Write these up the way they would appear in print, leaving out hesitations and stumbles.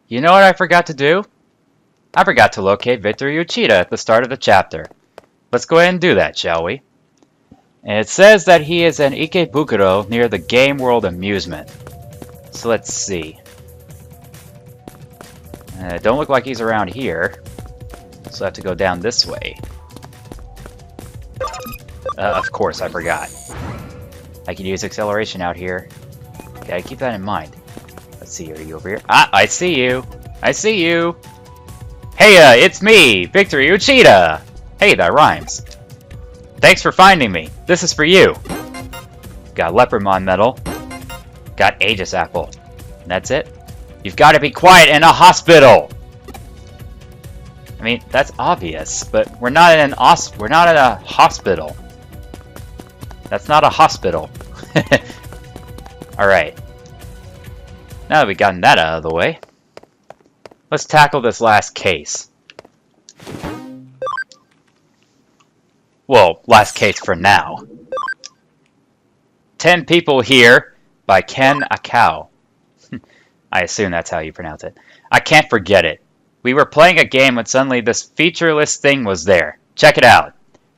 You know what I forgot to do? I forgot to locate Victor Uchida at the start of the chapter. Let's go ahead and do that, shall we? And it says that he is in Ikebukuro near the Game World Amusement. So let's see. Don't look like he's around here. So I have to go down this way. Of course, I forgot. I can use acceleration out here. Gotta keep that in mind. Let's see, are you over here? Ah, I see you! I see you! Hey, it's me, Victor Uchida! Hey, that rhymes. Thanks for finding me. This is for you. Got Leopardmon medal. Got Aegis apple. And that's it? You've got to be quiet in a hospital! I mean, that's obvious, but we're not in a hospital. That's not a hospital. Alright. Now that we've gotten that out of the way, let's tackle this last case. Well, last case for now. 10 People Here by Ken Akao. I assume that's how you pronounce it. I can't forget it. We were playing a game when suddenly this featureless thing was there. Check it out.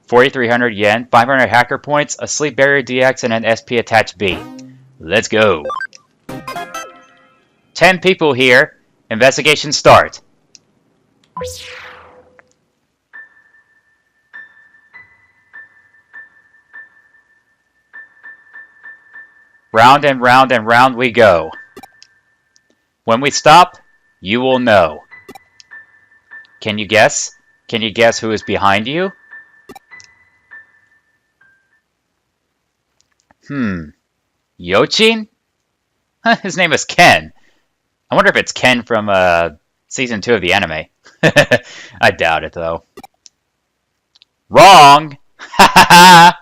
4,300 yen, 500 hacker points, a sleep barrier DX, and an SP attached B. Let's go. 10 people here. Investigation start. Round and round and round we go. When we stop, you will know. Can you guess? Can you guess who is behind you? Yochin? His name is Ken. I wonder if it's Ken from Season 2 of the anime. I doubt it, though. Wrong! Ha ha ha!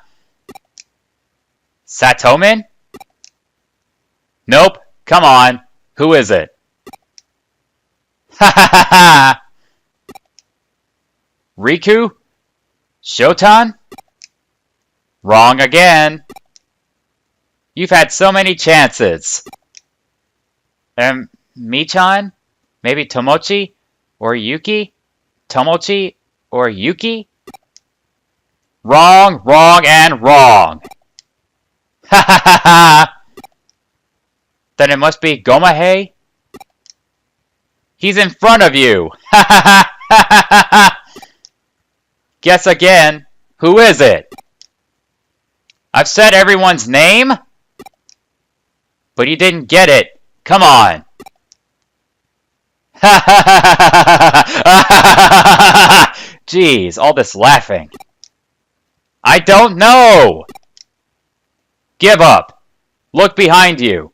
Satomin? Nope. Come on. Who is it? Ha ha ha ha! Riku? Shotan? Wrong again. You've had so many chances. Michan? Maybe Tomochi? Or Yuki? Tomochi? Or Yuki? Wrong, wrong, and wrong. Ha ha ha ha! Then it must be Gomahei? He's in front of you! Ha ha ha ha ha ha! Guess again. Who is it? I've said everyone's name? But you didn't get it. Come on. Ha ha ha ha ha! Jeez, all this laughing. I don't know! Give up. Look behind you.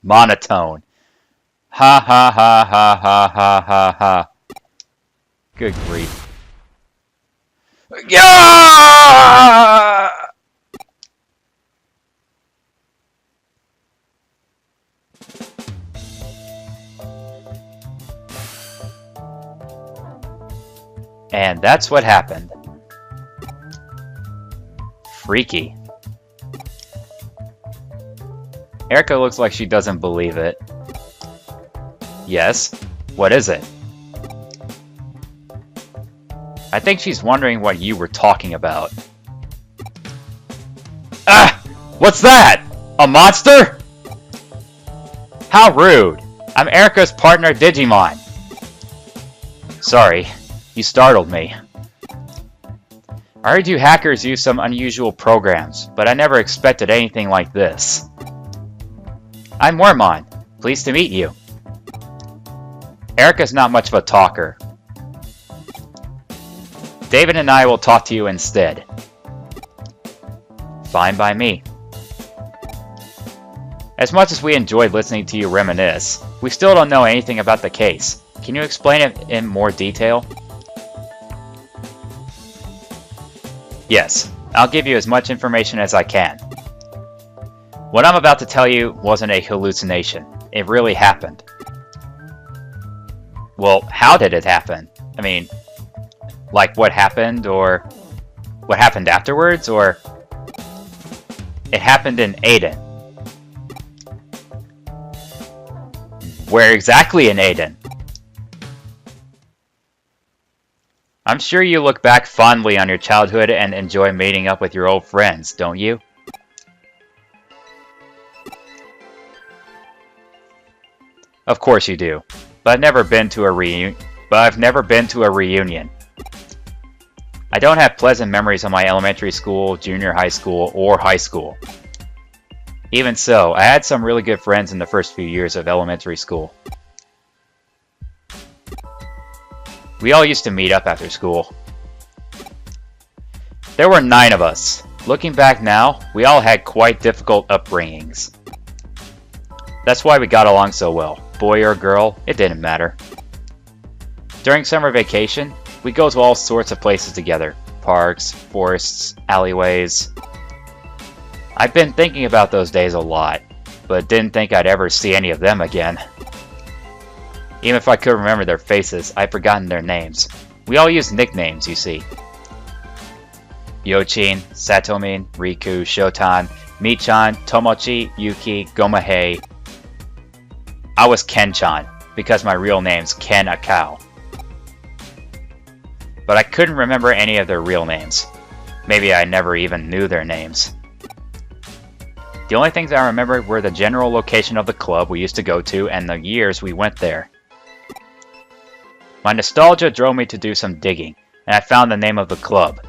Monotone. Ha ha ha ha ha ha ha ha. Good grief. Yeah! And that's what happened. Freaky. Erica looks like she doesn't believe it. Yes? What is it? I think she's wondering what you were talking about. Ah! What's that? A monster? How rude! I'm Erica's partner, Digimon. Sorry, you startled me. I heard you hackers use some unusual programs, but I never expected anything like this. I'm Wormmon. Pleased to meet you. Erica's not much of a talker. David and I will talk to you instead. Fine by me. As much as we enjoyed listening to you reminisce, we still don't know anything about the case. Can you explain it in more detail? Yes, I'll give you as much information as I can. What I'm about to tell you wasn't a hallucination. It really happened. Well, how did it happen? I mean, like what happened, or what happened afterwards, or... It happened in Aiden. Where exactly in Aiden? I'm sure you look back fondly on your childhood and enjoy meeting up with your old friends, don't you? Of course you do, but I've never been to a reunion. I don't have pleasant memories of my elementary school, junior high school, or high school. Even so, I had some really good friends in the first few years of elementary school. We all used to meet up after school. There were 9 of us. Looking back now, we all had quite difficult upbringings. That's why we got along so well. Boy or girl, it didn't matter. During summer vacation, we go to all sorts of places together. Parks, forests, alleyways. I've been thinking about those days a lot, but didn't think I'd ever see any of them again. Even if I could remember their faces, I've forgotten their names. We all use nicknames, you see. Yochin, Satomin, Riku, Shotan, Michan, Tomochi, Yuki, Gomahei. I was Ken-chan, because my real name's Ken Akao. But I couldn't remember any of their real names. Maybe I never even knew their names. The only things I remember were the general location of the club we used to go to and the years we went there. My nostalgia drove me to do some digging, and I found the name of the club.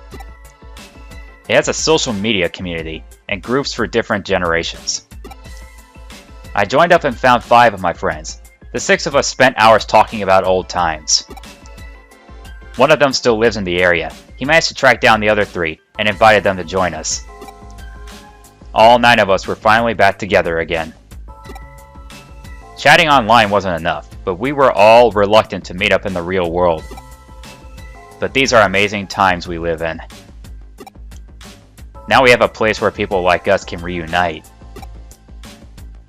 It has a social media community and groups for different generations. I joined up and found 5 of my friends. The 6 of us spent hours talking about old times. One of them still lives in the area. He managed to track down the other 3 and invited them to join us. All 9 of us were finally back together again. Chatting online wasn't enough, but we were all reluctant to meet up in the real world. But these are amazing times we live in. Now we have a place where people like us can reunite.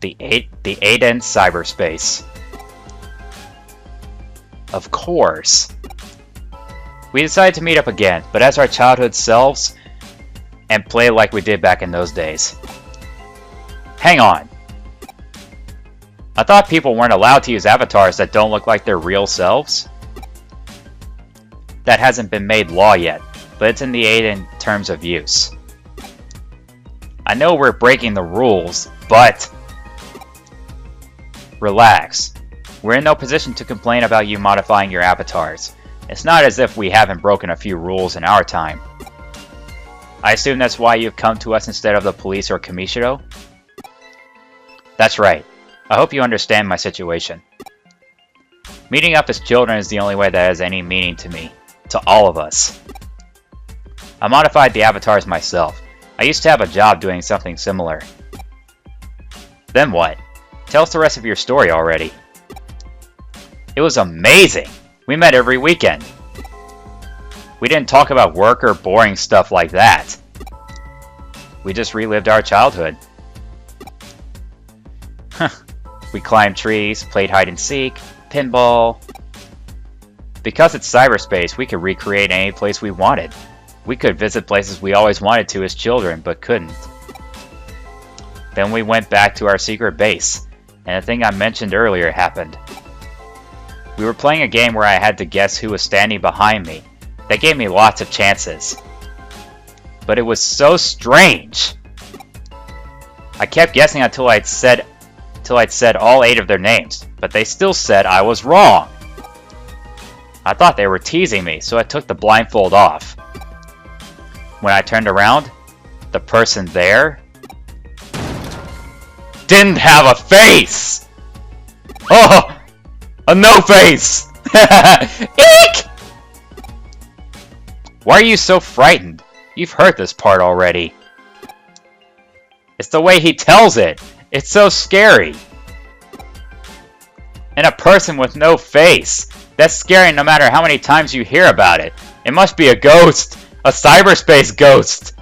The Aiden cyberspace. Of course. We decided to meet up again, but as our childhood selves, and play like we did back in those days. Hang on. I thought people weren't allowed to use avatars that don't look like their real selves? That hasn't been made law yet, but it's in the Aiden terms of use. I know we're breaking the rules, but... Relax. We're in no position to complain about you modifying your avatars. It's not as if we haven't broken a few rules in our time. I assume that's why you've come to us instead of the police or Kamishiro? That's right. I hope you understand my situation. Meeting up as children is the only way that has any meaning to me. To all of us. I modified the avatars myself. I used to have a job doing something similar. Then what? Tell us the rest of your story already. It was amazing! We met every weekend. We didn't talk about work or boring stuff like that. We just relived our childhood. We climbed trees, played hide and seek, pinball. Because it's cyberspace, we could recreate any place we wanted. We could visit places we always wanted to as children, but couldn't. Then we went back to our secret base, and the thing I mentioned earlier happened. We were playing a game where I had to guess who was standing behind me. That gave me lots of chances. But it was so strange! I kept guessing until I'd said all 8 of their names, but they still said I was wrong. I thought they were teasing me, so I took the blindfold off. When I turned around, the person there didn't have a face! Oh! A no face! Eek! Why are you so frightened? You've heard this part already. It's the way he tells it. It's so scary. And a person with no face. That's scary no matter how many times you hear about it. It must be a ghost. A cyberspace ghost.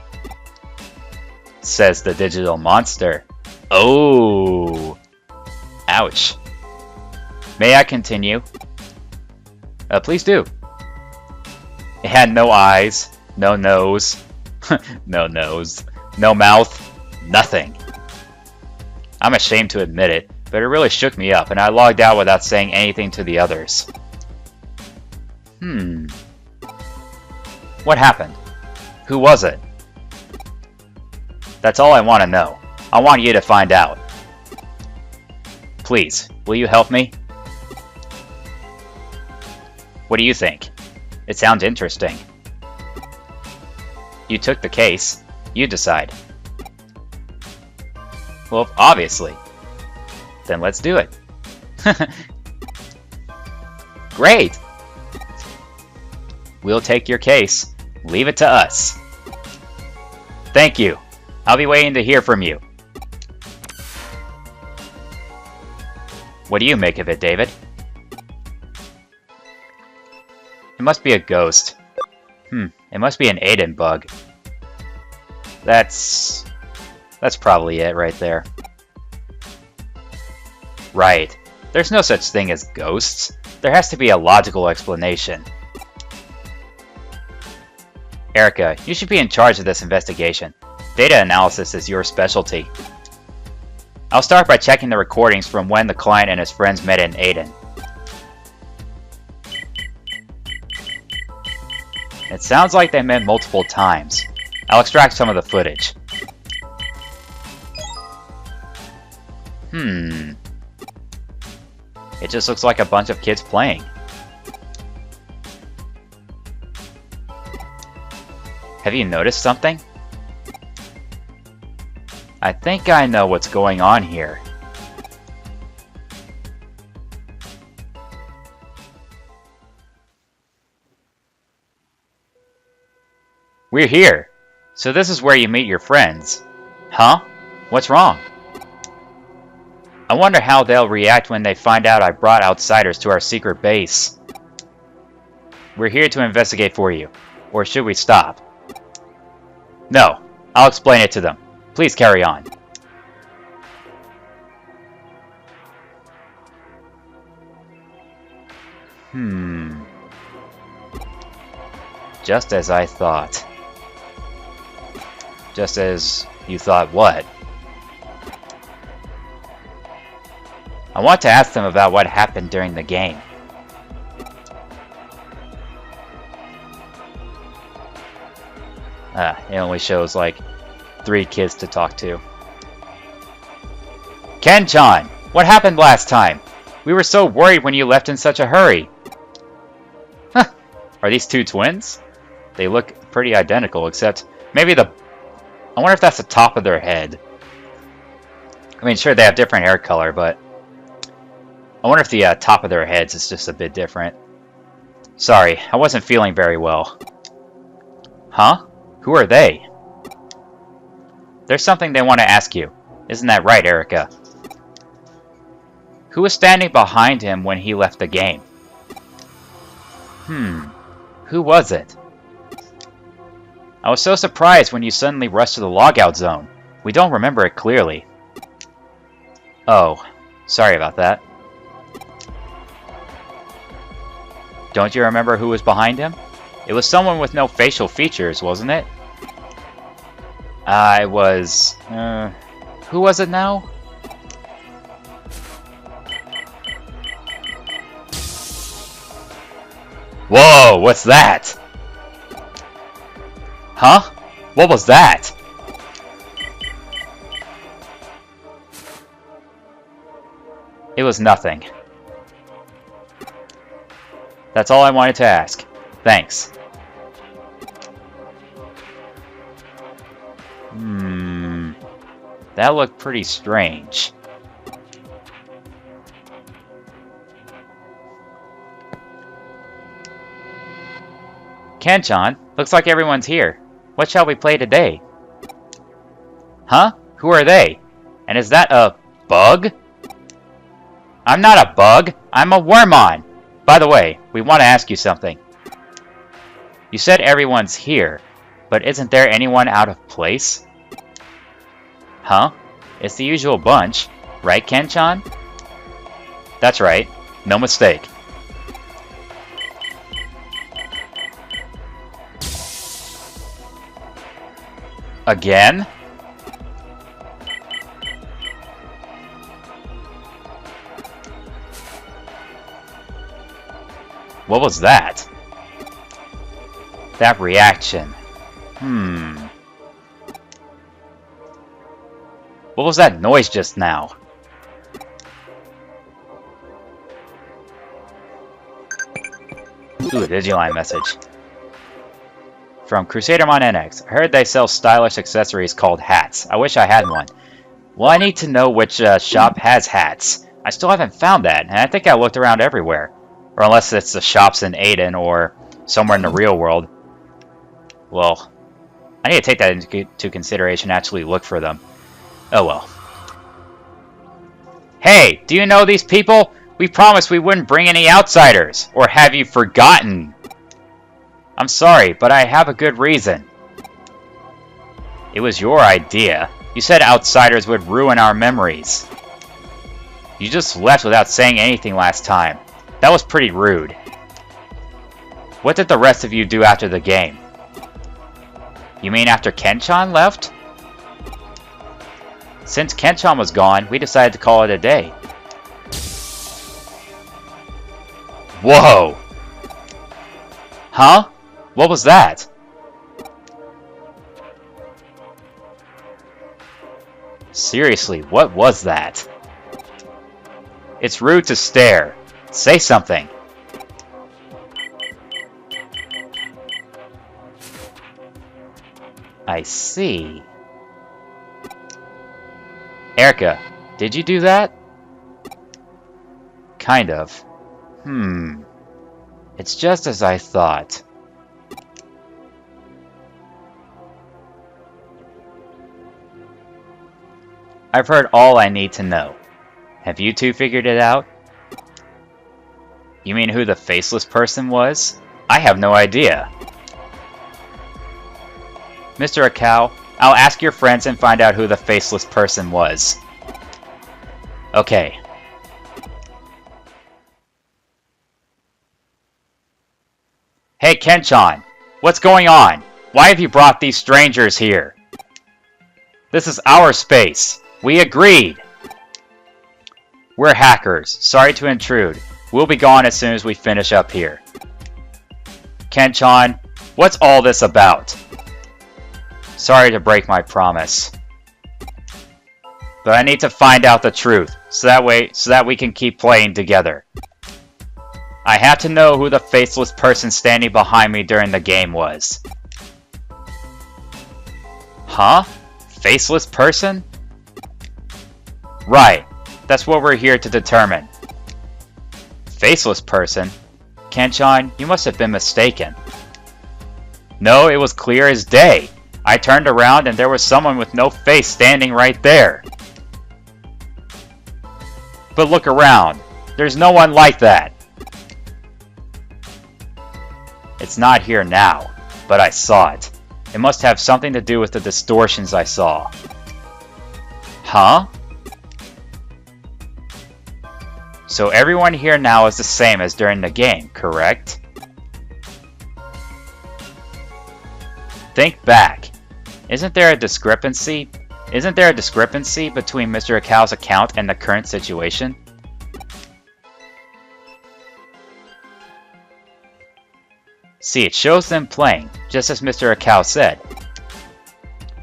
Says the digital monster. Oh. Ouch. May I continue? Please do. It had no eyes, no nose, no nose, no mouth, nothing. I'm ashamed to admit it, but it really shook me up, and I logged out without saying anything to the others. What happened? Who was it? That's all I want to know. I want you to find out. Please, will you help me? What do you think? It sounds interesting. You took the case. You decide. Well, obviously. Then let's do it. Great! We'll take your case. Leave it to us. Thank you. I'll be waiting to hear from you. What do you make of it, David? It must be a ghost. It must be an Aiden bug. That's probably it right there. Right. There's no such thing as ghosts. There has to be a logical explanation. Erica, you should be in charge of this investigation. Data analysis is your specialty. I'll start by checking the recordings from when the client and his friends met in Aiden. It sounds like they met multiple times. I'll extract some of the footage. It just looks like a bunch of kids playing. Have you noticed something? I think I know what's going on here. We're here. So this is where you meet your friends. Huh? What's wrong? I wonder how they'll react when they find out I brought outsiders to our secret base. We're here to investigate for you. Or should we stop? No. I'll explain it to them. Please carry on. Just as I thought. Just as you thought what? I want to ask them about what happened during the game. It only shows like 3 kids to talk to. Ken-chan! What happened last time? We were so worried when you left in such a hurry. Huh. Are these 2 twins? They look pretty identical, except maybe I wonder if that's the top of their head. I mean, sure, they have different hair color, but I wonder if the top of their heads is just a bit different. Sorry, I wasn't feeling very well. Huh? Who are they? There's something they want to ask you. Isn't that right, Erica? Who was standing behind him when he left the game? Who was it? I was so surprised when you suddenly rushed to the logout zone. We don't remember it clearly. Oh, sorry about that. Don't you remember who was behind him? It was someone with no facial features, wasn't it? It was... who was it now? Whoa, what's that? Huh? What was that? It was nothing. That's all I wanted to ask. Thanks. That looked pretty strange. Ken-chan, looks like everyone's here. What shall we play today? Huh? Who are they? And is that a bug? I'm not a bug. I'm a Wormon. By the way, we want to ask you something. You said everyone's here, but isn't there anyone out of place? Huh? It's the usual bunch, right, Ken-chan? That's right. No mistake. Again? What was that? That reaction. What was that noise just now? Ooh, a Digimon message. From Crusadermon NX. I heard they sell stylish accessories called hats. I wish I had one. Well, I need to know which shop has hats. I still haven't found that, and I think I looked around everywhere. Or unless it's the shops in Aiden or somewhere in the real world. Well, I need to take that into consideration and actually look for them. Oh well. Hey, do you know these people? We promised we wouldn't bring any outsiders. Or have you forgotten? I'm sorry, but I have a good reason. It was your idea. You said outsiders would ruin our memories. You just left without saying anything last time. That was pretty rude. What did the rest of you do after the game? You mean after Kenchan left? Since Kenchan was gone, we decided to call it a day. Whoa! Huh? What was that? Seriously, what was that? It's rude to stare. Say something. I see. Erica, did you do that? Kind of. It's just as I thought. I've heard all I need to know. Have you two figured it out? You mean who the faceless person was? I have no idea. Mr. Akao, I'll ask your friends and find out who the faceless person was. Okay. Hey, Kenchan! What's going on? Why have you brought these strangers here? This is our space. We agreed. We're hackers. Sorry to intrude. We'll be gone as soon as we finish up here. Kenchan, what's all this about? Sorry to break my promise. But I need to find out the truth, so that we can keep playing together. I have to know who the faceless person standing behind me during the game was. Huh? Faceless person? Right. That's what we're here to determine. Faceless person? Kenchan, you must have been mistaken. No, it was clear as day. I turned around and there was someone with no face standing right there. But look around. There's no one like that. It's not here now, but I saw it. It must have something to do with the distortions I saw. Huh? So everyone here now is the same as during the game, correct? Think back. Isn't there a discrepancy between Mr. Akao's account and the current situation? See, it shows them playing, just as Mr. Akao said.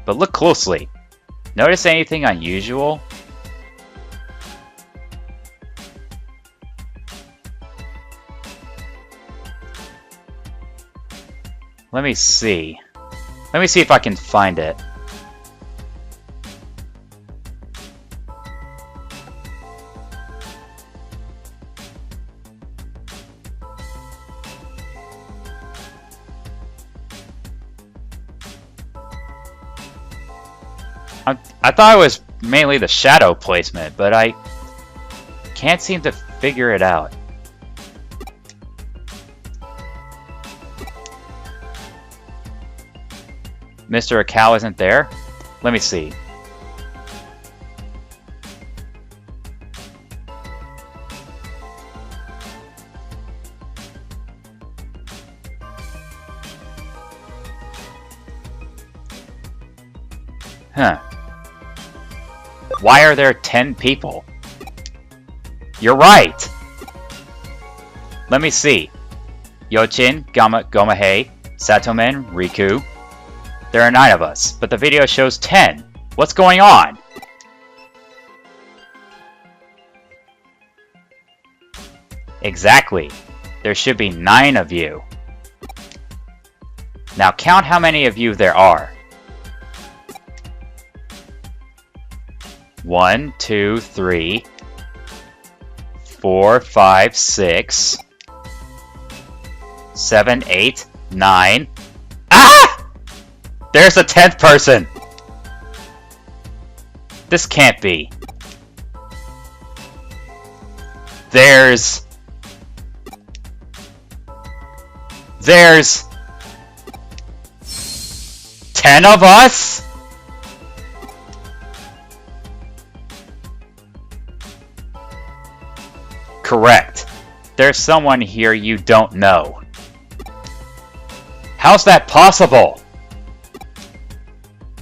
But look closely. Notice anything unusual? Let me see. Let me see if I can find it. I thought it was mainly the shadow placement, but I can't seem to figure it out. Mr. Akao isn't there? Let me see. Huh. Why are there 10 people? You're right! Let me see. Yochin, Gomahei, Satomen, Riku. There are 9 of us, but the video shows 10. What's going on? Exactly. There should be 9 of you. Now count how many of you there are. 1, 2, 3, 4, 5, 6, 7, 8, 9. Ah! There's a 10th person! This can't be. There's 10 of us? Correct. There's someone here you don't know. How's that possible?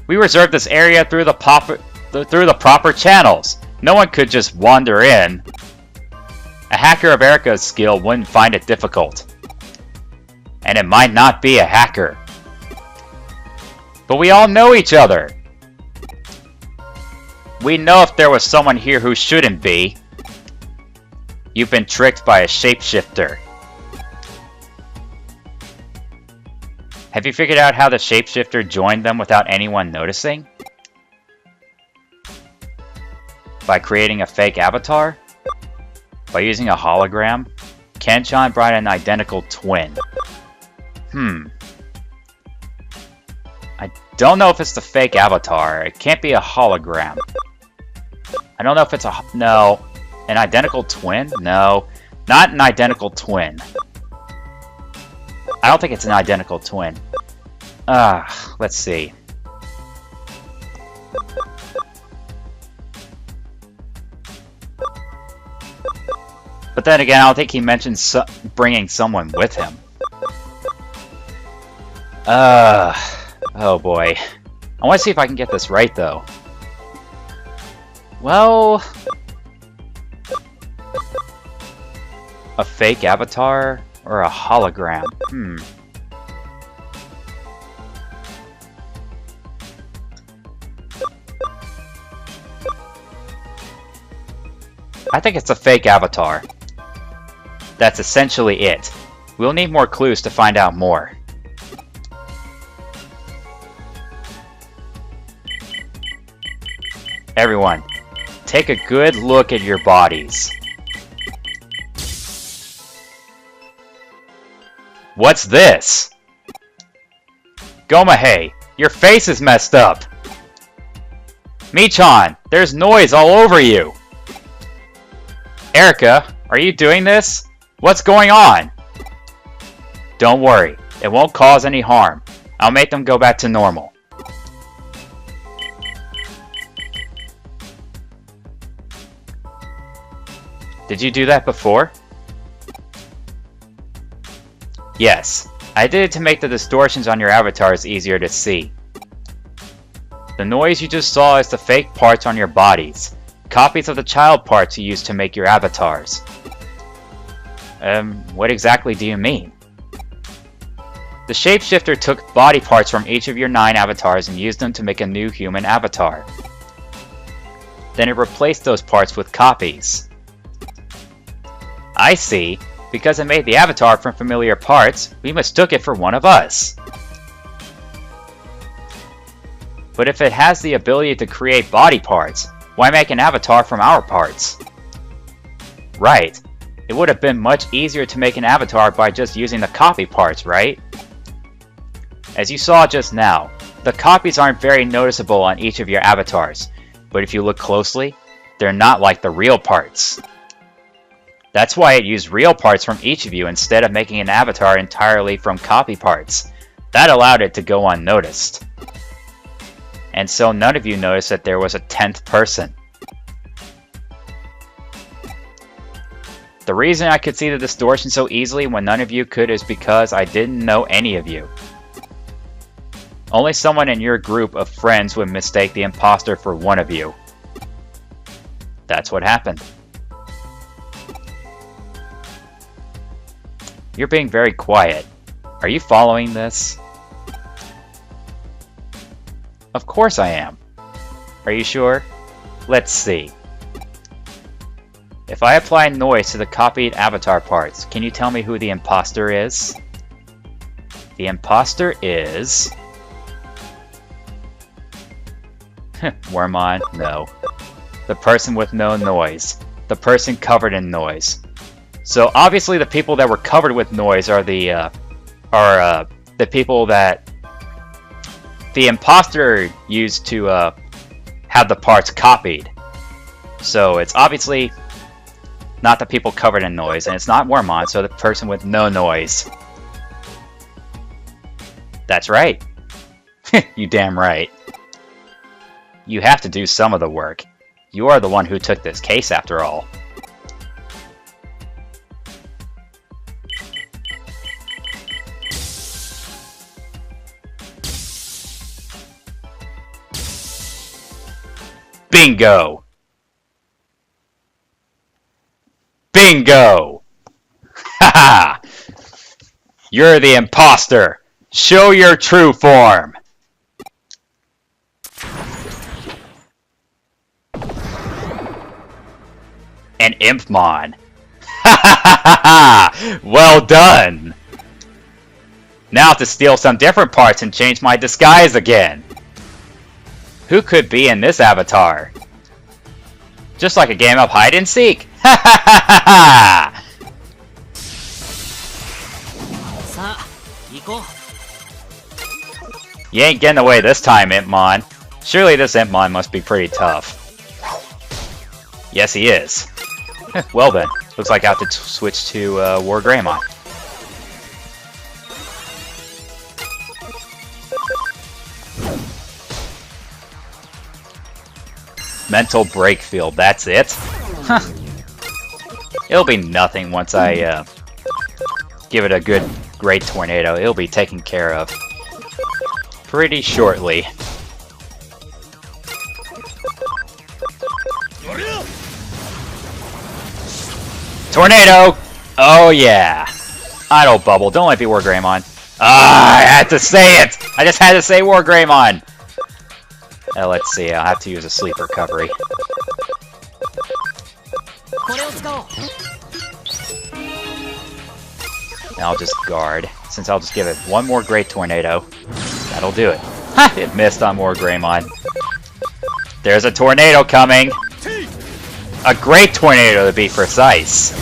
We reserved this area through the proper channels. No one could just wander in. A hacker of Erica's skill wouldn't find it difficult. And it might not be a hacker. But we all know each other. We know if there was someone here who shouldn't be. You've been tricked by a shapeshifter. Have you figured out how the shapeshifter joined them without anyone noticing? By creating a fake avatar? By using a hologram? Ken-chan brought an identical twin. I don't know if it's the fake avatar. It can't be a hologram. I don't know if it's no. An identical twin? No. Not an identical twin. I don't think it's an identical twin. Let's see. But then again, I don't think he mentioned bringing someone with him. Oh boy. I want to see if I can get this right, though. Well... a fake avatar or a hologram? I think it's a fake avatar. That's essentially it. We'll need more clues to find out more. Everyone, take a good look at your bodies. What's this? Gomahei, your face is messed up. Michan, there's noise all over you. Erica, are you doing this? What's going on? Don't worry, it won't cause any harm. I'll make them go back to normal. Did you do that before? Yes, I did it to make the distortions on your avatars easier to see. The noise you just saw is the fake parts on your bodies, copies of the child parts you used to make your avatars. What exactly do you mean? The shapeshifter took body parts from each of your 9 avatars and used them to make a new human avatar. Then it replaced those parts with copies. I see. Because it made the avatar from familiar parts, we mistook it for one of us. But if it has the ability to create body parts, why make an avatar from our parts? Right. It would have been much easier to make an avatar by just using the copy parts, right? As you saw just now, the copies aren't very noticeable on each of your avatars, but if you look closely, they're not like the real parts. That's why it used real parts from each of you instead of making an avatar entirely from copy parts. That allowed it to go unnoticed. And so none of you noticed that there was a 10th person. The reason I could see the distortion so easily when none of you could is because I didn't know any of you. Only someone in your group of friends would mistake the imposter for one of you. That's what happened. You're being very quiet. Are you following this? Of course I am. Are you sure? Let's see. If I apply noise to the copied avatar parts, can you tell me who the imposter is? The imposter is... Wormon, no. The person with no noise. The person covered in noise. So obviously the people that were covered with noise are the people that the imposter used to have the parts copied. So it's obviously not the people covered in noise, and it's not Wormon, so the person with no noise. That's right. You damn right. You have to do some of the work. You are the one who took this case, after all. Bingo! Bingo! Haha! You're the imposter! Show your true form! An Impmon! Ha ha ha ha! Well done! Now to steal some different parts and change my disguise again! Who could be in this avatar? Just like a game of hide and seek! Ha ha ha ha ha! You ain't getting away this time, Impmon. Surely this Impmon must be pretty tough. Yes, he is. Well then, looks like I have to switch to War Greymon. Mental break field, that's it? Huh. It'll be nothing once I give it a good, great tornado. It'll be taken care of pretty shortly. Tornado! Oh yeah! Idle Bubble, don't let me War Greymon. Ah, I had to say it! I just had to say War Greymon! Let's see, I'll have to use a sleep recovery. Now I'll just guard, since I'll just give it one more Great Tornado. That'll do it. Ha! It missed on War Greymon. There's a tornado coming! A Great Tornado to be precise.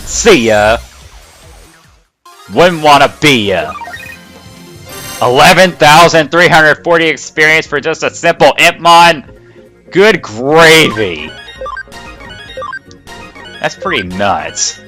See ya! Wouldn't wanna be ya! 11,340 experience for just a simple Impmon? Good gravy! That's pretty nuts.